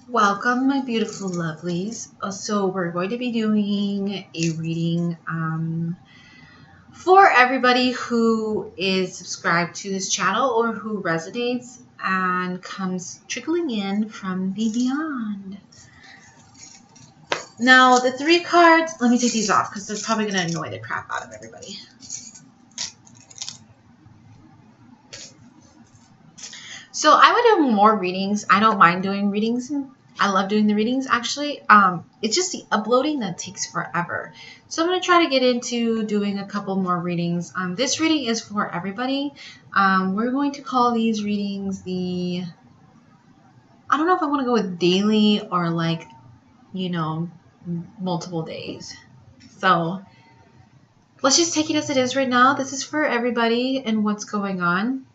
Welcome, my beautiful lovelies. So we're going to be doing a reading for everybody who is subscribed to this channel or who resonates and comes trickling in from the beyond. Now, the three cards, let me take these off because they're probably going to annoy the crap out of everybody. So I would do more readings. I don't mind doing readings. I love doing the readings, actually. It's just the uploading that takes forever. So I'm going to try to get into doing a couple more readings. This reading is for everybody. We're going to call these readings I don't know if I want to go with daily or multiple days. So let's just take it as it is right now. This is for everybody and what's going on.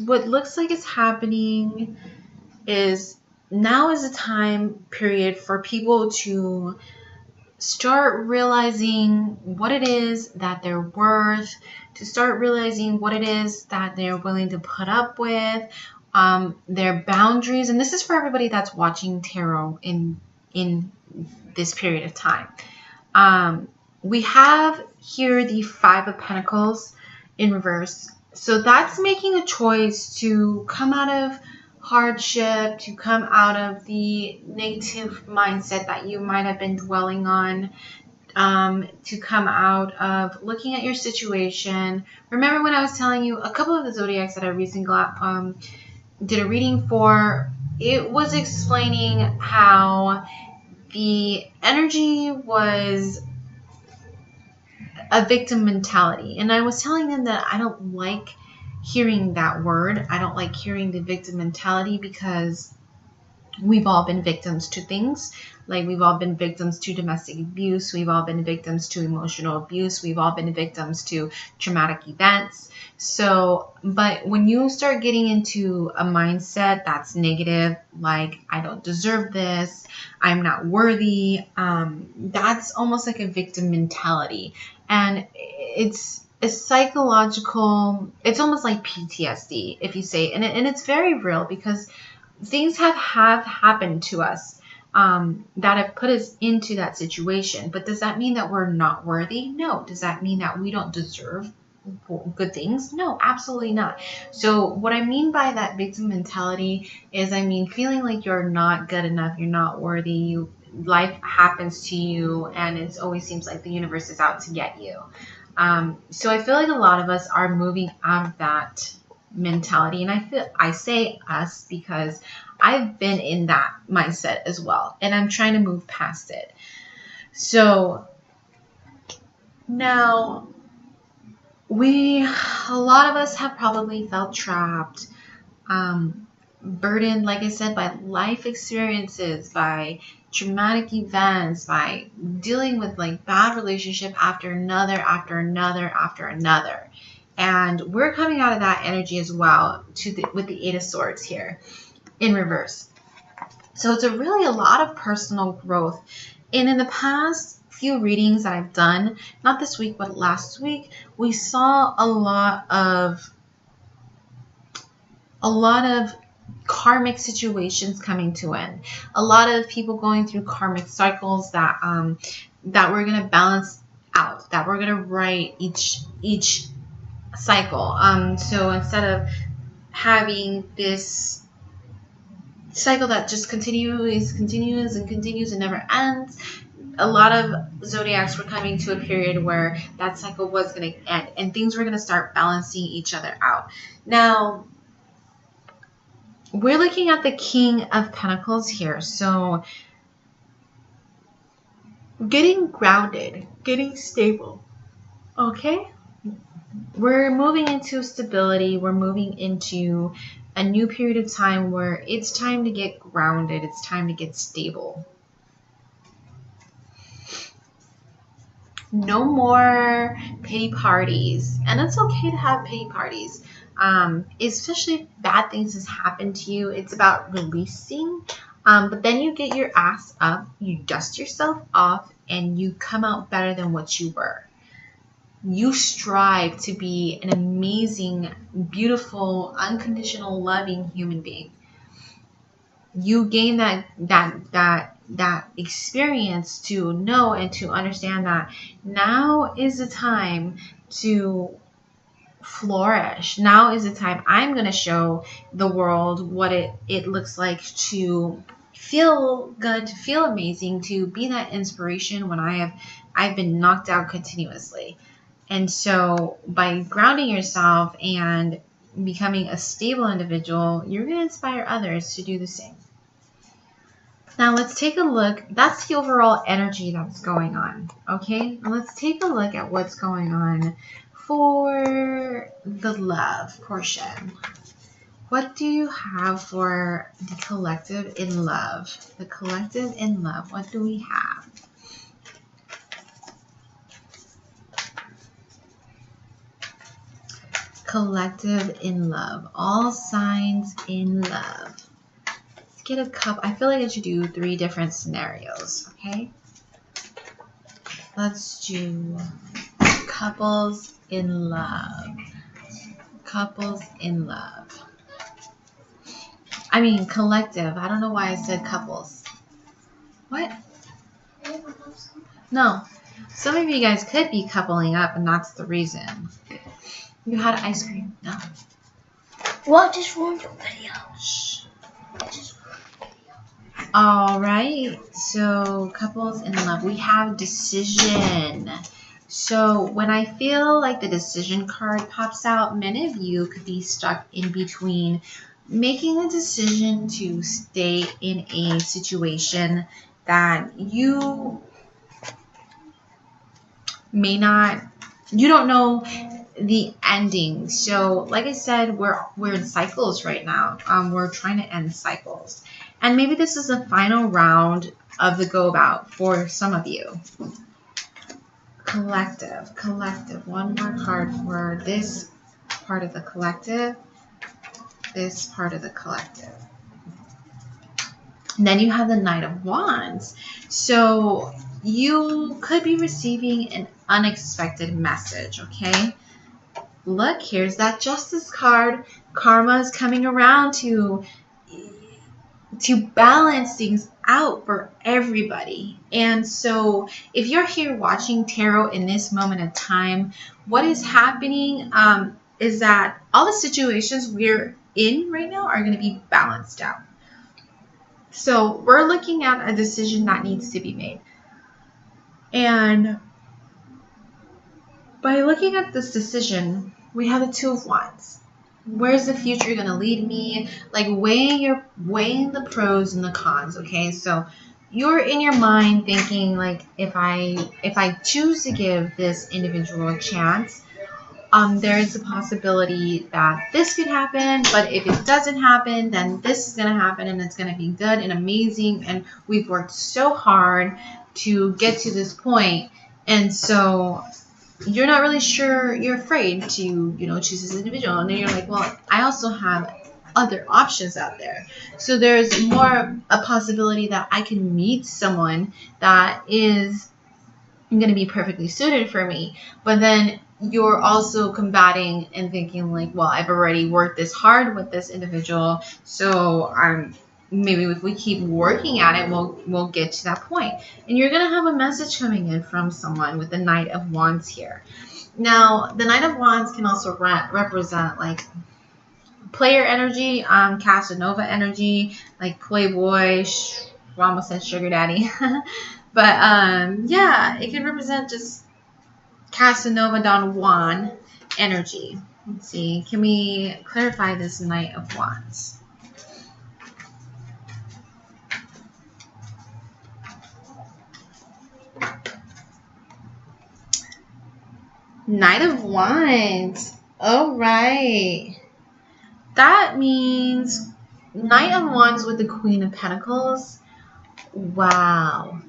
What looks like is happening is now is a time period for people to start realizing what it is that they're worth, to start realizing what it is that they're willing to put up with, their boundaries. And this is for everybody that's watching tarot in this period of time. We have here the Five of Pentacles in reverse. So that's making a choice to come out of hardship, to come out of the negative mindset that you might have been dwelling on, to come out of looking at your situation. Remember when I was telling you a couple of the zodiacs that I recently did a reading for, it was explaining how the energy was a victim mentality. And I was telling them that I don't like hearing that word. I don't like hearing the victim mentality because we've all been victims to things. Like we've all been victims to domestic abuse. We've all been victims to emotional abuse. We've all been victims to traumatic events. So, but when you start getting into a mindset that's negative, like I don't deserve this, I'm not worthy, that's almost like a victim mentality. And it's a psychological, it's almost like PTSD, if you say, and it's very real because things have happened to us that have put us into that situation. But does that mean that we're not worthy? No. Does that mean that we don't deserve good things? No, absolutely not. So what I mean by that victim mentality is, feeling like you're not good enough, you're not worthy, life happens to you, and it always seems like the universe is out to get you. So I feel like a lot of us are moving out of that mentality, and I say us because I've been in that mindset as well, and I'm trying to move past it. So now a lot of us have probably felt trapped, burdened, like I said, by life experiences, by traumatic events, by dealing with like bad relationship after another, after another, after another. And we're coming out of that energy as well with the Eight of Swords here in reverse. So it's really a lot of personal growth. And in the past few readings that I've done, not this week, but last week, we saw a lot of karmic situations coming to end. A lot of people going through karmic cycles that we're going to balance out, that we're going to write each cycle. So instead of having this cycle that just continues and never ends, a lot of zodiacs were coming to a period where that cycle was going to end and things were going to start balancing each other out. Now, we're looking at the King of Pentacles here. So getting grounded, getting stable. Okay? We're moving into stability. We're moving into a new period of time where it's time to get grounded. It's time to get stable. No more pity parties. And it's okay to have pity parties. Especially if bad things has happened to you. It's about releasing. But then you get your ass up, you dust yourself off, and you come out better than what you were. You strive to be an amazing, beautiful, unconditional, loving human being. you gain that experience to know and to understand that now is the time to flourish. Now is the time I'm going to show the world what it looks like to feel good, to feel amazing, to be that inspiration when I've been knocked out continuously. And so by grounding yourself and becoming a stable individual, you're going to inspire others to do the same. Now let's take a look. That's the overall energy that's going on. Okay, now let's take a look at what's going on for the love portion. What do you have for the collective in love? The collective in love, what do we have? Collective in love, all signs in love. Let's get a couple. I feel like I should do 3 different scenarios, okay? Let's do couples in love. Couples in love. I mean, collective. I don't know why I said couples. What? No. Some of you guys could be coupling up, and that's the reason. You had ice cream. No. What just ruined your video? Shh. All right. So, couples in love. We have decision. So, when I feel like the decision card pops out, many of you could be stuck in between making a decision to stay in a situation that you don't know the ending. So like I said, we're in cycles right now. We're trying to end cycles, and maybe this is the final round of the go about for some of you. Collective. One more card for this part of the collective. This part of the collective. And then you have the Knight of Wands. So you could be receiving an unexpected message, okay? Look, here's that Justice card. Karma is coming around to balance things out for everybody. And so if you're here watching tarot in this moment of time, what is happening is that all the situations we're in right now are going to be balanced out. So we're looking at a decision that needs to be made. And by looking at this decision, we have the Two of Wands. Where's the future going to lead me? Like weighing the pros and the cons, okay? So you're in your mind thinking like, if I choose to give this individual a chance, there is a possibility that this could happen, but if it doesn't happen, then this is going to happen, and it's going to be good and amazing, and we've worked so hard to get to this point, and so you're not really sure, you're afraid to, choose this individual, and then you're like, well, I also have other options out there. So there's more a possibility that I can meet someone that is going to be perfectly suited for me, but then you're also combating and thinking like, well, I've already worked this hard with this individual, so maybe if we keep working at it, we'll get to that point. And you're gonna have a message coming in from someone with the Knight of Wands here. Now, the Knight of Wands can also represent like player energy, Casanova energy, like Playboy, almost said sugar daddy, but yeah, it can represent just Casanova Don Juan energy. Let's see. Can we clarify this Knight of Wands? Knight of Wands. All right. That means Knight of Wands with the Queen of Pentacles. Wow.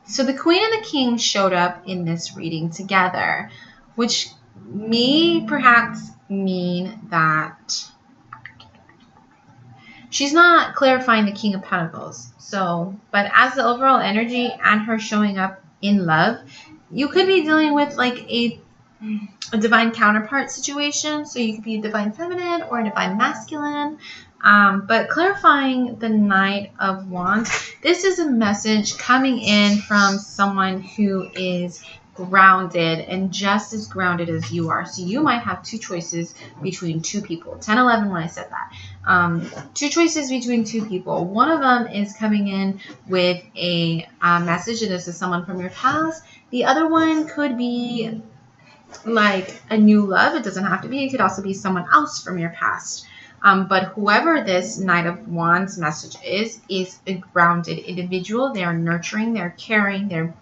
So the Queen and the King showed up in this reading together, which may perhaps mean that she's not clarifying the King of Pentacles. So, but as the overall energy and her showing up in love, you could be dealing with like a divine counterpart situation. So you could be a divine feminine or a divine masculine. But clarifying the Knight of Wands, this is a message coming in from someone who is grounded and just as grounded as you are. So you might have two choices between two people. 10, 11 when I said that. Two choices between two people. One of them is coming in with a message, and this is someone from your past. The other one could be like a new love. It doesn't have to be. It could also be someone else from your past. But whoever this Knight of Wands message is a grounded individual. They're nurturing, they're caring, they're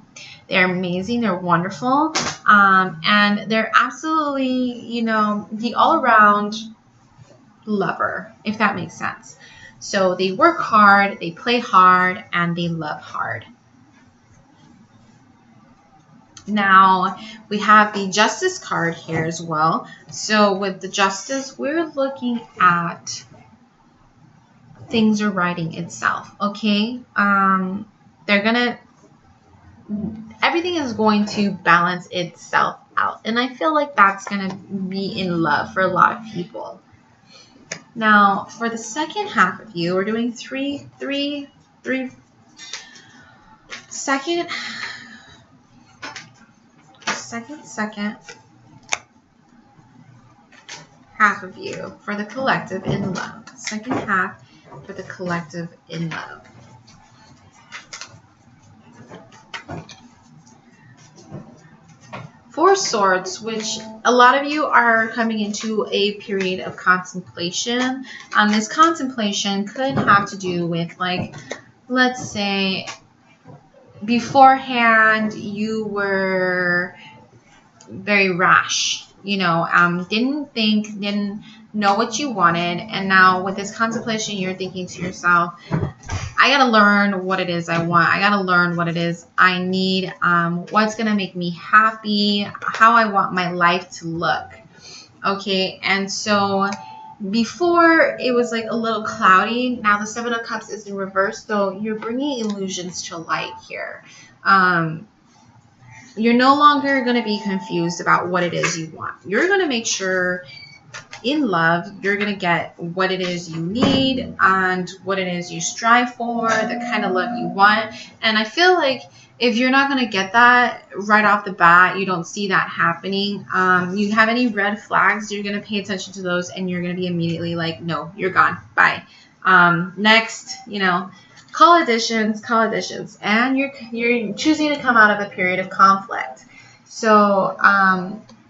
amazing, they're wonderful, and they're absolutely, you know, the all-around lover, if that makes sense. So they work hard, they play hard, and they love hard. Now, we have the Justice card here as well. So with the Justice, we're looking at things are righting itself, okay? Everything is going to balance itself out. And I feel like that's going to be in love for a lot of people. Now, for the second half of you, we're doing second half of you for the collective in love. Second half for the collective in love. Four Swords, which a lot of you are coming into a period of contemplation. This contemplation could have to do with, like, let's say beforehand you were very rash, you know, didn't know what you wanted, and now with this contemplation you're thinking to yourself, I gotta learn what it is I want. I gotta learn what it is I need, what's gonna make me happy, how I want my life to look. Okay, and so before it was like a little cloudy. Now the Seven of Cups is in reverse, so you're bringing illusions to light here. You're no longer going to be confused about what it is you want. You're going to make sure in love, you're going to get what it is you need and what it is you strive for, the kind of love you want. And I feel like if you're not going to get that right off the bat, you don't see that happening, you have any red flags, you're going to pay attention to those and you're going to be immediately like, no, you're gone. Bye. Next, you know, call additions, and you're choosing to come out of a period of conflict. So,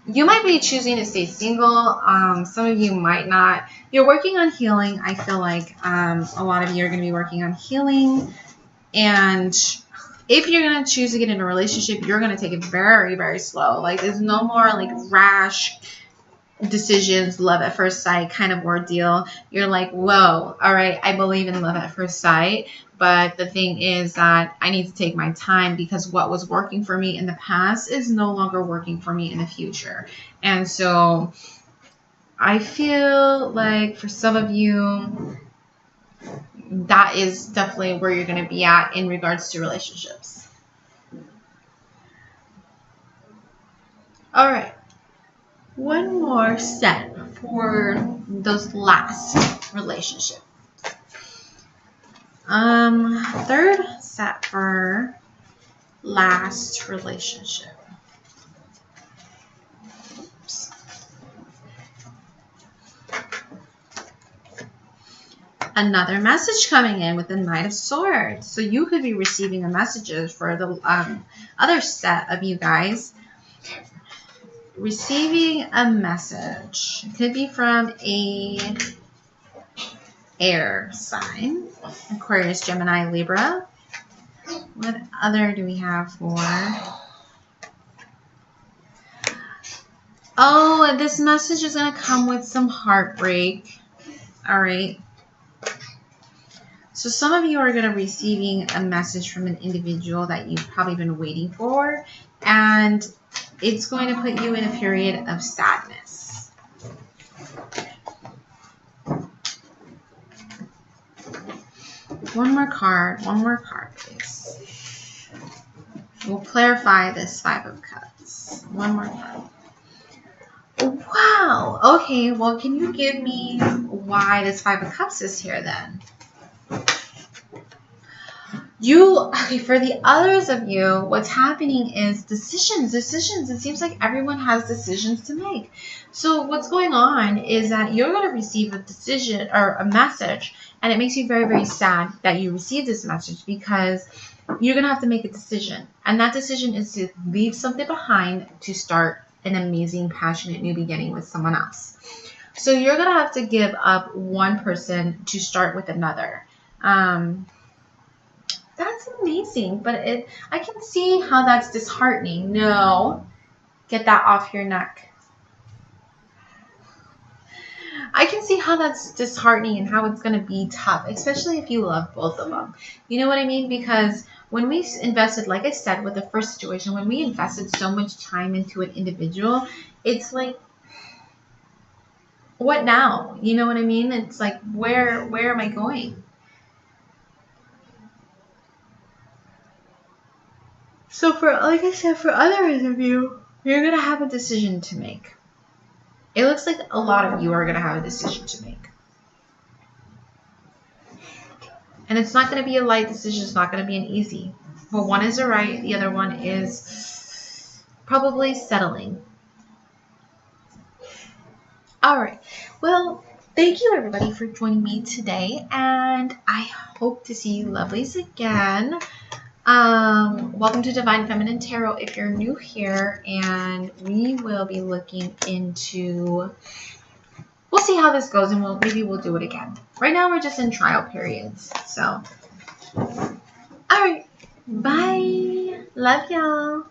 you might be choosing to stay single. Some of you might not. You're working on healing. I feel like a lot of you are going to be working on healing. And if you're going to choose to get in a relationship, you're going to take it very, very slow. Like, there's no more like rash decisions, love at first sight kind of ordeal. You're like, whoa, all right, I believe in love at first sight. But the thing is that I need to take my time because what was working for me in the past is no longer working for me in the future. And so I feel like for some of you, that is definitely where you're going to be at in regards to relationships. All right. One more set for those last relationships. Third set for last relationship. Oops. Another message coming in with the Knight of Swords. So you could be receiving a message for the other set of you guys. Receiving a message. It could be from a air sign. Aquarius, Gemini, Libra. What other do we have for? Oh, this message is going to come with some heartbreak. All right. So some of you are going to be receiving a message from an individual that you've probably been waiting for. And it's going to put you in a period of sadness. One more card, please. We'll clarify this Five of Cups. One more card. Wow. Okay, well, can you give me why this Five of Cups is here then. Okay, for the others of you, what's happening is decisions. It seems like everyone has decisions to make. So what's going on is that you're going to receive a decision or a message, and it makes you very, very sad that you received this message because you're going to have to make a decision. And that decision is to leave something behind to start an amazing, passionate new beginning with someone else. So you're going to have to give up one person to start with another. That's amazing, but I can see how that's disheartening. No, get that off your neck. I can see how that's disheartening and how it's going to be tough, especially if you love both of them. You know what I mean? Because when we invested, like I said, with the first situation, when we invested so much time into an individual, it's like, what now? You know what I mean? It's like, where am I going? So like I said, for others of you, you're going to have a decision to make. It looks like a lot of you are going to have a decision to make. And it's not going to be a light decision. It's not going to be an easy. Well, one is a right. The other one is probably settling. All right. Well, thank you everybody for joining me today. And I hope to see you lovelies again. Welcome to Divine Feminine Tarot if you're new here, and we will be looking into, we'll see how this goes, and maybe we'll do it again. Right now we're just in trial periods. So, all right, bye. Love y'all.